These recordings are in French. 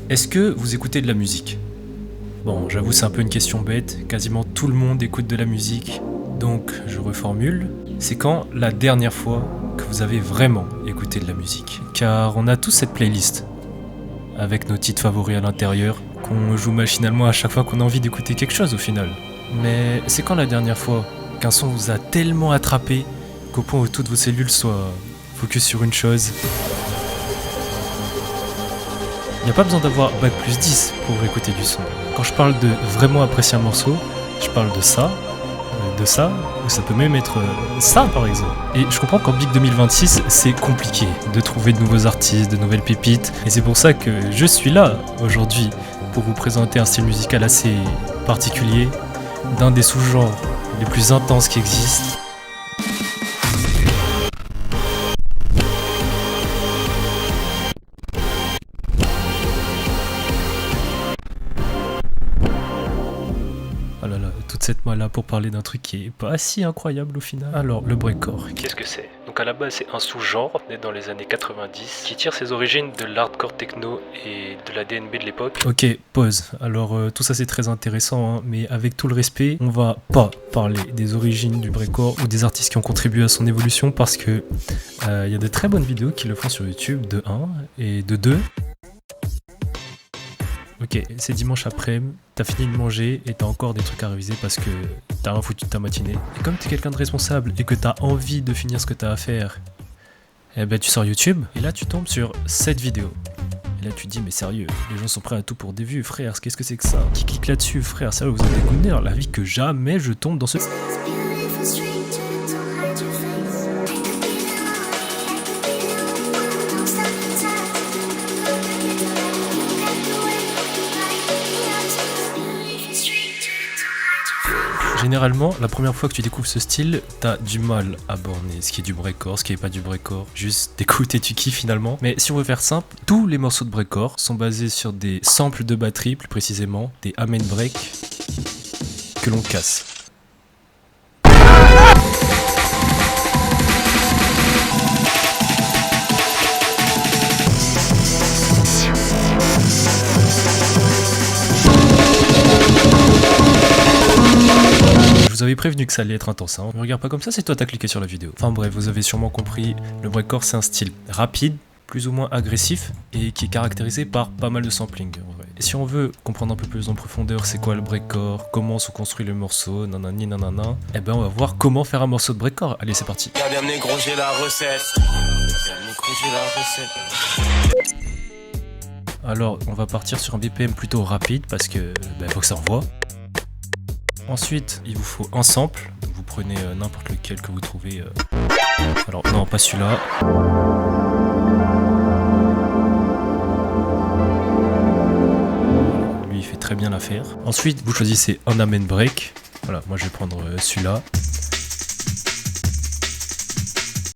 Est-ce que vous écoutez de la musique? Bon, j'avoue c'est un peu une question bête, quasiment tout le monde écoute de la musique, donc je reformule. C'est quand la dernière fois que vous avez vraiment écouté de la musique? Car on a tous cette playlist, avec nos titres favoris à l'intérieur, qu'on joue machinalement à chaque fois qu'on a envie d'écouter quelque chose au final. Mais c'est quand la dernière fois qu'un son vous a tellement attrapé qu'au point où toutes vos cellules soient focus sur une chose? Il n'y a pas besoin d'avoir bac plus 10 pour écouter du son. Quand je parle de vraiment apprécier un morceau, je parle de ça, ou ça peut même être ça par exemple. Et je comprends qu'en Big 2026, c'est compliqué de trouver de nouveaux artistes, de nouvelles pépites. Et c'est pour ça que je suis là aujourd'hui pour vous présenter un style musical assez particulier, d'un des sous-genres les plus intenses qui existent. Oh là là, toute cette moi-là pour parler d'un truc qui est pas si incroyable au final. Alors, le breakcore, qu'est-ce que c'est? Donc à la base, c'est un sous-genre né dans les années 90 qui tire ses origines de l'hardcore techno et de la DNB de l'époque. Ok, pause. Alors tout ça c'est très intéressant, hein, mais avec tout le respect, on va pas parler des origines du breakcore ou des artistes qui ont contribué à son évolution parce que y a de très bonnes vidéos qui le font sur YouTube, de 1 et de 2. Ok, c'est dimanche après-midi, t'as fini de manger et t'as encore des trucs à réviser parce que t'as rien foutu de ta matinée. Et comme t'es quelqu'un de responsable et que t'as envie de finir ce que t'as à faire, eh ben tu sors YouTube et là tu tombes sur cette vidéo. Et là tu te dis mais sérieux, les gens sont prêts à tout pour des vues, frère, qu'est-ce que c'est que ça? Qui clique là-dessus, frère, sérieux, vous êtes des goûteurs, la vie que jamais je tombe dans ce... Généralement, la première fois que tu découvres ce style, t'as du mal à borner ce qui est du breakcore, ce qui est pas du breakcore. Juste t'écoutes et tu kiffes finalement. Mais si on veut faire simple, tous les morceaux de breakcore sont basés sur des samples de batterie, plus précisément des amen break que l'on casse. Je vous avais prévenu que ça allait être intense, hein. Ne regarde pas comme ça, c'est toi t'as cliqué sur la vidéo. Enfin bref, vous avez sûrement compris, le breakcore c'est un style rapide, plus ou moins agressif, et qui est caractérisé par pas mal de sampling en vrai. Et si on veut comprendre un peu plus en profondeur c'est quoi le breakcore, comment se construit le morceau, nanani nanana, eh ben on va voir comment faire un morceau de breakcore. Allez c'est parti. Bienvenue gros, j'ai la recette. Bienvenue gros, j'ai la recette. Alors on va partir sur un BPM plutôt rapide parce que faut que ça envoie. Ensuite, il vous faut un sample, donc vous prenez n'importe lequel que vous trouvez. Alors non, pas celui-là. Lui, il fait très bien l'affaire. Ensuite, vous choisissez un amen break. Voilà, moi je vais prendre celui-là.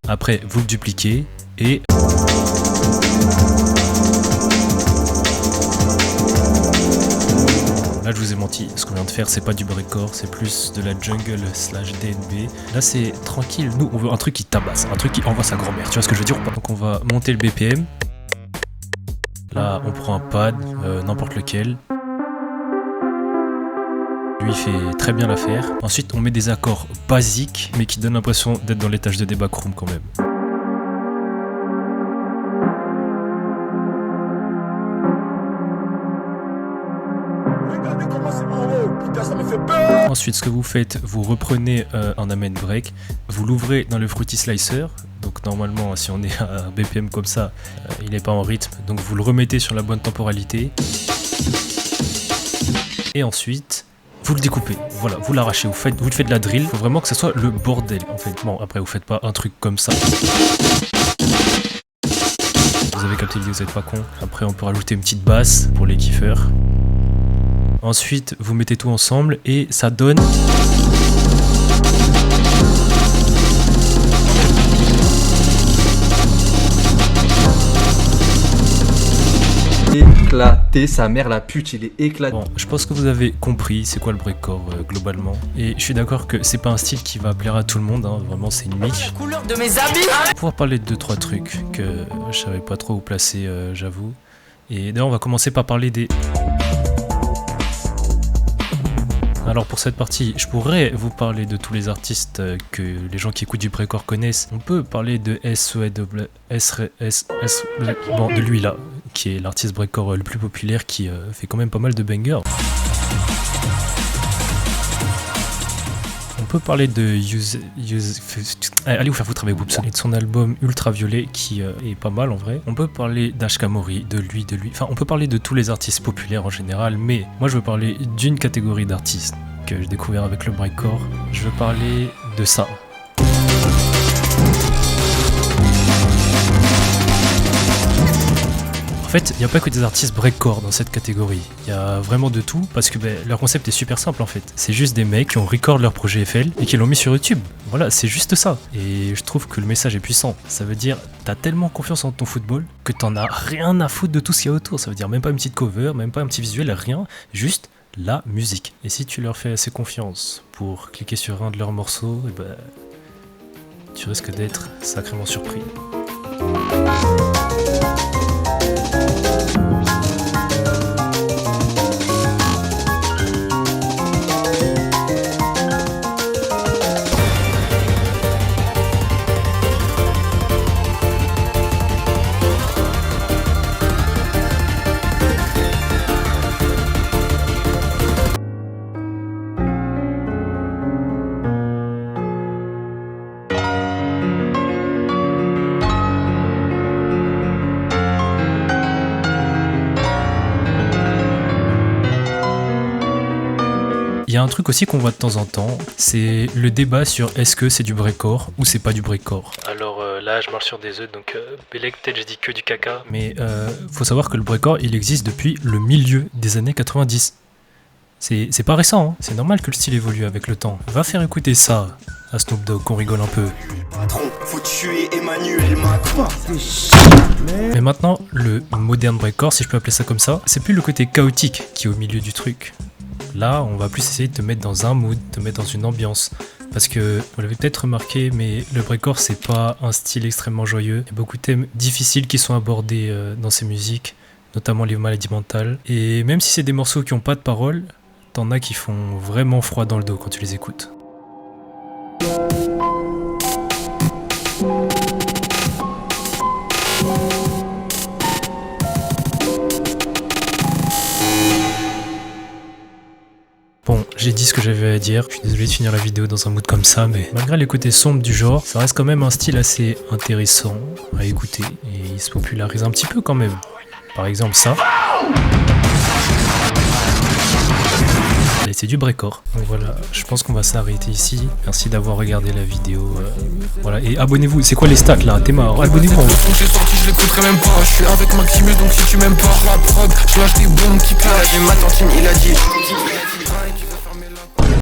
Après, vous le dupliquez et... Là je vous ai menti, ce qu'on vient de faire c'est pas du breakcore, c'est plus de la jungle slash DNB. Là c'est tranquille, nous on veut un truc qui tabasse, un truc qui envoie sa grand-mère, tu vois ce que je veux dire ou pas? Donc on va monter le BPM. Là on prend un pad, n'importe lequel. Lui il fait très bien l'affaire. Ensuite on met des accords basiques mais qui donnent l'impression d'être dans l'étage de des backrooms quand même. Ensuite, ce que vous faites, vous reprenez un amen break, vous l'ouvrez dans le Fruity Slicer. Donc normalement, si on est à un BPM comme ça, il n'est pas en rythme. Donc vous le remettez sur la bonne temporalité. Et ensuite, vous le découpez. Voilà, vous l'arrachez, vous le faites de la drill. Il faut vraiment que ce soit le bordel. En fait, bon, après vous faites pas un truc comme ça. Vous avez capté l'idée, vous n'êtes pas con. Après, on peut rajouter une petite basse pour les kiffeurs. Ensuite, vous mettez tout ensemble et ça donne... Éclaté, sa mère la pute, il est éclaté. Bon, je pense que vous avez compris c'est quoi le breakcore globalement. Et je suis d'accord que c'est pas un style qui va plaire à tout le monde, hein. Vraiment c'est une niche. La couleur de mes habits. Pour pouvoir parler de 2-3 trucs que je savais pas trop où placer, j'avoue. Et d'ailleurs on va commencer par parler des... Alors pour cette partie, je pourrais vous parler de tous les artistes que les gens qui écoutent du breakcore connaissent. On peut parler de bon, de lui là, qui est l'artiste breakcore le plus populaire, qui fait quand même pas mal de bangers. On peut parler de allez vous faire foutre avec Boobson et de son album Ultraviolet qui est pas mal en vrai. On peut parler d'Ashka Mori, de lui. Enfin, on peut parler de tous les artistes populaires en général, mais moi je veux parler d'une catégorie d'artistes que j'ai découvert avec le breakcore. Je veux parler de ça. En fait, il n'y a pas que des artistes breakcore dans cette catégorie. Il y a vraiment de tout parce que leur concept est super simple en fait. C'est juste des mecs qui ont record leur projet FL et qui l'ont mis sur YouTube. Voilà, c'est juste ça. Et je trouve que le message est puissant. Ça veut dire, t'as tellement confiance en ton football que t'en as rien à foutre de tout ce qu'il y a autour. Ça veut dire même pas une petite cover, même pas un petit visuel, rien. Juste la musique. Et si tu leur fais assez confiance pour cliquer sur un de leurs morceaux, tu risques d'être sacrément surpris. Il y a un truc aussi qu'on voit de temps en temps, c'est le débat sur est-ce que c'est du breakcore ou c'est pas du breakcore. Alors là je marche sur des œufs, donc Belek peut-être je dis que du caca. Mais faut savoir que le breakcore il existe depuis le milieu des années 90. C'est pas récent, hein. C'est normal que le style évolue avec le temps. Va faire écouter ça à Snoop Dogg qu'on rigole un peu. Mais maintenant le moderne breakcore, si je peux appeler ça comme ça, c'est plus le côté chaotique qui est au milieu du truc. Là, on va plus essayer de te mettre dans un mood, te mettre dans une ambiance. Parce que, vous l'avez peut-être remarqué, mais le breakcore, c'est pas un style extrêmement joyeux. Il y a beaucoup de thèmes difficiles qui sont abordés dans ces musiques, notamment les maladies mentales. Et même si c'est des morceaux qui ont pas de paroles, t'en as qui font vraiment froid dans le dos quand tu les écoutes. Bon, j'ai dit ce que j'avais à dire, je suis désolé de finir la vidéo dans un mood comme ça, mais malgré les côtés sombres du genre, ça reste quand même un style assez intéressant à écouter, et il se popularise un petit peu quand même. Par exemple ça. Et c'est du breakcore. Donc voilà, je pense qu'on va s'arrêter ici. Merci d'avoir regardé la vidéo. Voilà, et abonnez-vous. C'est quoi les stats là? T'es mort, abonnez-vous. J'ai sorti, je l'écouterai même pas. Je suis avec Maximus, donc si tu m'aimes pas, la prod, je lâche des bombes qui clashent. Ma tantine, il a dit.